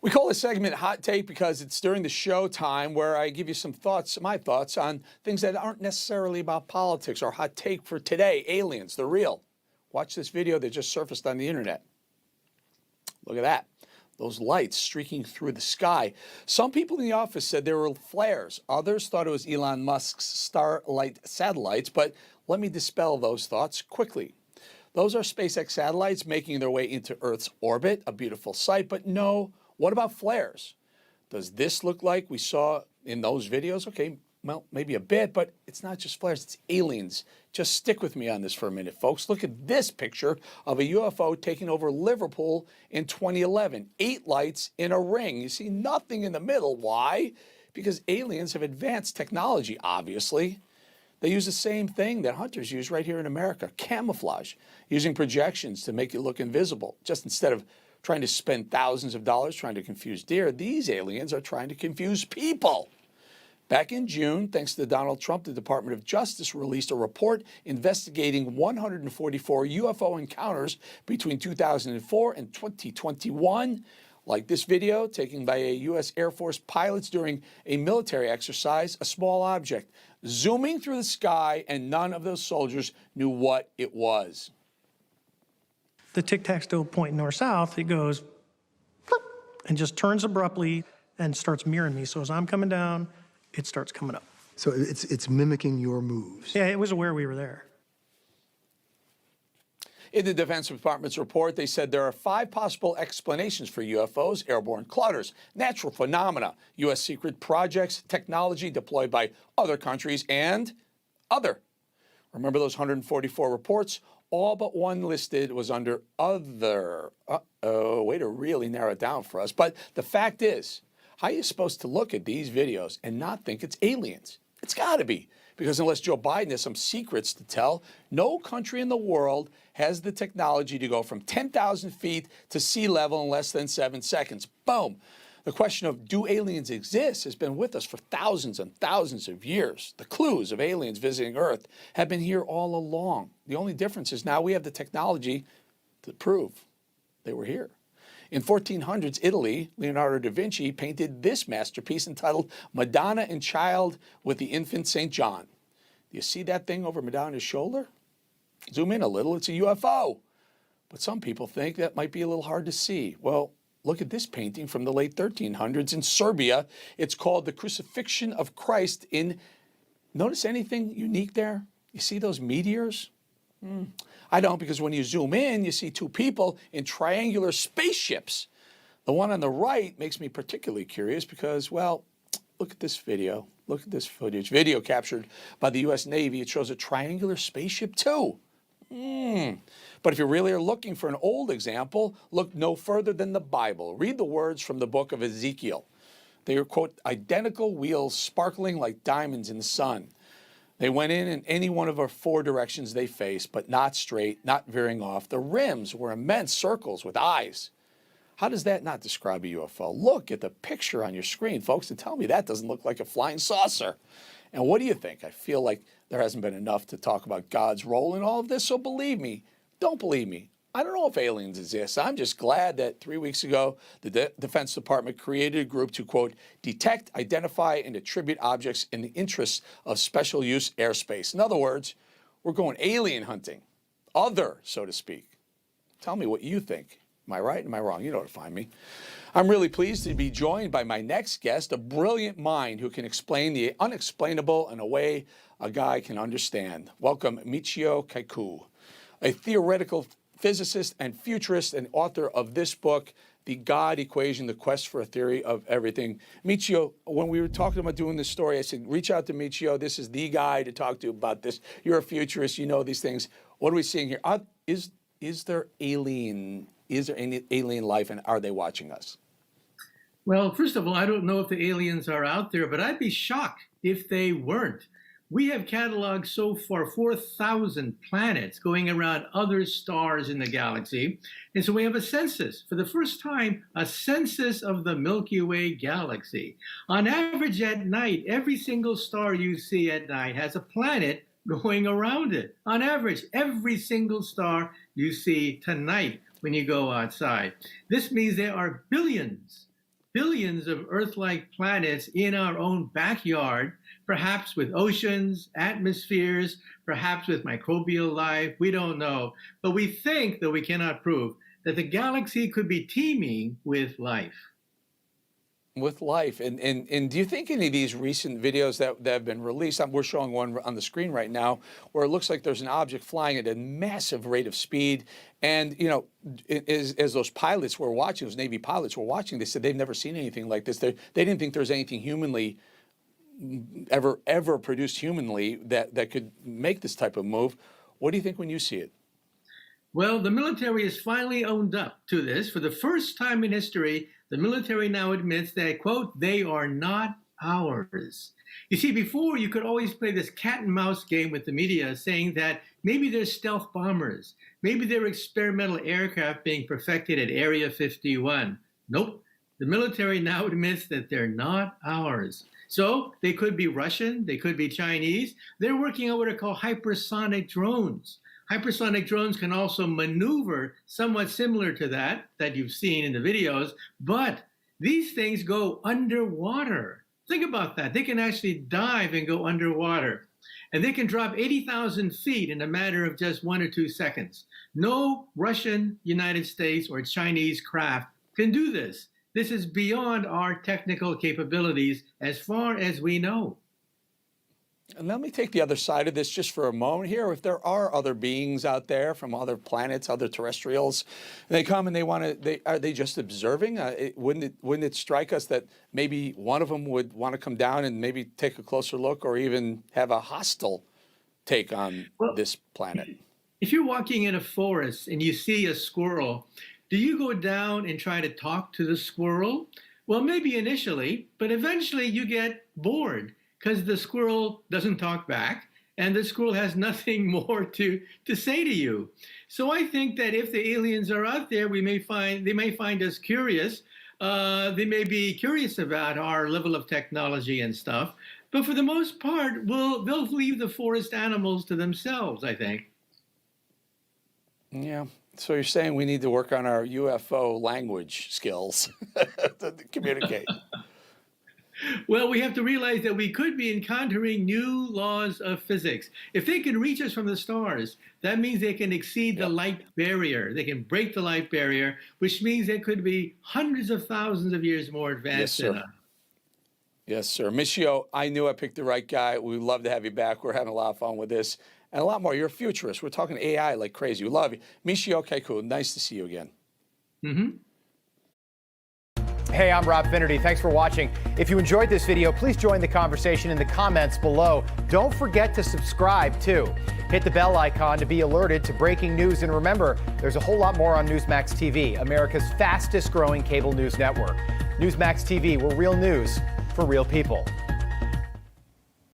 We call this segment Hot Take because it's during the show time where I give you some thoughts, my thoughts on things that aren't necessarily about politics. Our hot take for today, aliens, they're real. Watch this video that just surfaced on the internet. Look at that. Those lights streaking through the sky. Some people in the office said they were flares. Others thought it was Elon Musk's Starlight satellites, but let me dispel those thoughts quickly. Those are SpaceX satellites making their way into Earth's orbit, a beautiful sight, but no. What about flares? Does this look like we saw in those videos? Okay, well, maybe a bit, but it's not just flares, it's aliens. Just stick with me on this for a minute, folks. Look at this picture of a UFO taking over Liverpool in 2011. 8 lights in a ring. You see nothing in the middle. Why? Because aliens have advanced technology, obviously. They use the same thing that hunters use right here in America, camouflage, using projections to make it look invisible. Just instead of trying to spend thousands of dollars trying to confuse deer, these aliens are trying to confuse people. Back in June, thanks to Donald Trump, the Department of Justice released a report investigating 144 UFO encounters between 2004 and 2021. Like this video taken by a U.S. Air Force pilots during a military exercise, a small object zooming through the sky, and none of those soldiers knew what it was. The tic-tac still pointing north-south, it goes and just turns abruptly and starts mirroring me. So as I'm coming down, it starts coming up. So it's mimicking your moves. Yeah, it was aware we were there. In the Defense Department's report, they said there are 5 possible explanations for UFOs: airborne clutters, natural phenomena, U.S. secret projects, technology deployed by other countries, and other. Remember those 144 reports? All but one listed was under other. Way to really narrow it down for us. But the fact is, how are you supposed to look at these videos and not think it's aliens? It's got to be. Because unless Joe Biden has some secrets to tell, no country in the world has the technology to go from 10,000 feet to sea level in less than 7 seconds. Boom. The question of do aliens exist has been with us for thousands and thousands of years. The clues of aliens visiting Earth have been here all along. The only difference is now we have the technology to prove they were here. In 1400s Italy, Leonardo da Vinci painted this masterpiece entitled Madonna and Child with the Infant St. John. Do you see that thing over Madonna's shoulder? Zoom in a little, it's a UFO. But some people think that might be a little hard to see. Well, look at this painting from the late 1300s in Serbia. It's called The Crucifixion of Christ in, notice anything unique there? You see those meteors? I don't, because when you zoom in, you see 2 people in triangular spaceships. The one on the right makes me particularly curious because, well, look at this video. Look at this footage. Video captured by the U.S. Navy. It shows a triangular spaceship too. But if you really are looking for an old example, look no further than the Bible. Read the words from the book of Ezekiel. They are, quote, identical wheels sparkling like diamonds in the sun. They went in any one of our 4 directions they faced, but not straight, not veering off. The rims were immense circles with eyes. How does that not describe a UFO? Look at the picture on your screen, folks, and tell me that doesn't look like a flying saucer. And what do you think? I feel like there hasn't been enough to talk about God's role in all of this, so believe me, don't believe me. I don't know if aliens exist. I'm just glad that 3 weeks ago, the Defense Department created a group to, quote, detect, identify, and attribute objects in the interests of special use airspace. In other words, we're going alien hunting, other, so to speak. Tell me what you think. Am I right? Am I wrong? You know where to find me. I'm really pleased to be joined by my next guest, a brilliant mind who can explain the unexplainable in a way a guy can understand. Welcome, Michio Kaku, a theoretical physicist and futurist and author of this book, The God Equation, The Quest for a Theory of Everything. Michio, when we were talking about doing this story, I said, reach out to Michio. This is the guy to talk to about this. You're a futurist. You know these things. What are we seeing here? Is there any alien life, and are they watching us? Well, first of all, I don't know if the aliens are out there, but I'd be shocked if they weren't. We have cataloged so far 4,000 planets going around other stars in the galaxy. And so we have a census, for the first time, a census of the Milky Way galaxy. On average at night, every single star you see at night has a planet going around it. On average, every single star you see tonight when you go outside. This means there are billions billions of Earth-like planets in our own backyard, perhaps with oceans, atmospheres, perhaps with microbial life. We don't know. But we think, though we cannot prove, that the galaxy could be teeming with life. With life. And do you think any of these recent videos that have been released, we're showing one on the screen right now, where it looks like there's an object flying at a massive rate of speed. And, you know, as those pilots were watching, those Navy pilots were watching, they said they've never seen anything like this. They didn't think there was anything humanly ever produced humanly that could make this type of move. What do you think when you see it? Well, the military has finally owned up to this. For the first time in history, the military now admits that, quote, they are not ours. You see, before you could always play this cat and mouse game with the media saying that maybe they're stealth bombers, maybe they're experimental aircraft being perfected at Area 51. Nope. The military now admits that they're not ours. So they could be Russian, they could be Chinese. They're working on what are called hypersonic drones. Hypersonic drones can also maneuver somewhat similar to that you've seen in the videos, but these things go underwater. Think about that. They can actually dive and go underwater. And they can drop 80,000 feet in a matter of just 1 or 2 seconds. No Russian, United States, or Chinese craft can do this. This is beyond our technical capabilities as far as we know. And let me take the other side of this just for a moment here. If there are other beings out there from other planets, other terrestrials, and they come and they want to, are they just observing? Wouldn't it strike us that maybe one of them would want to come down and maybe take a closer look, or even have a hostile take on this planet? If you're walking in a forest and you see a squirrel, do you go down and try to talk to the squirrel? Well, maybe initially, but eventually you get bored, because the squirrel doesn't talk back and the squirrel has nothing more to say to you. So I think that if the aliens are out there, they may find us curious. They may be curious about our level of technology and stuff. But for the most part, they'll leave the forest animals to themselves, I think. Yeah. So you're saying we need to work on our UFO language skills to communicate. Well, we have to realize that we could be encountering new laws of physics. If they can reach us from the stars, that means they can exceed the light barrier. They can break the light barrier, which means they could be hundreds of thousands of years more advanced than us. Yes, sir. Michio, I knew I picked the right guy. We'd love to have you back. We're having a lot of fun with this and a lot more. You're a futurist. We're talking AI like crazy. We love you. Michio Kaku, nice to see you again. Mm-hmm. Hey, I'm Rob Finnerty. Thanks for watching. If you enjoyed this video, please join the conversation in the comments below. Don't forget to subscribe, too. Hit the bell icon to be alerted to breaking news. And remember, there's a whole lot more on Newsmax TV, America's fastest growing cable news network. Newsmax TV, we're real news for real people.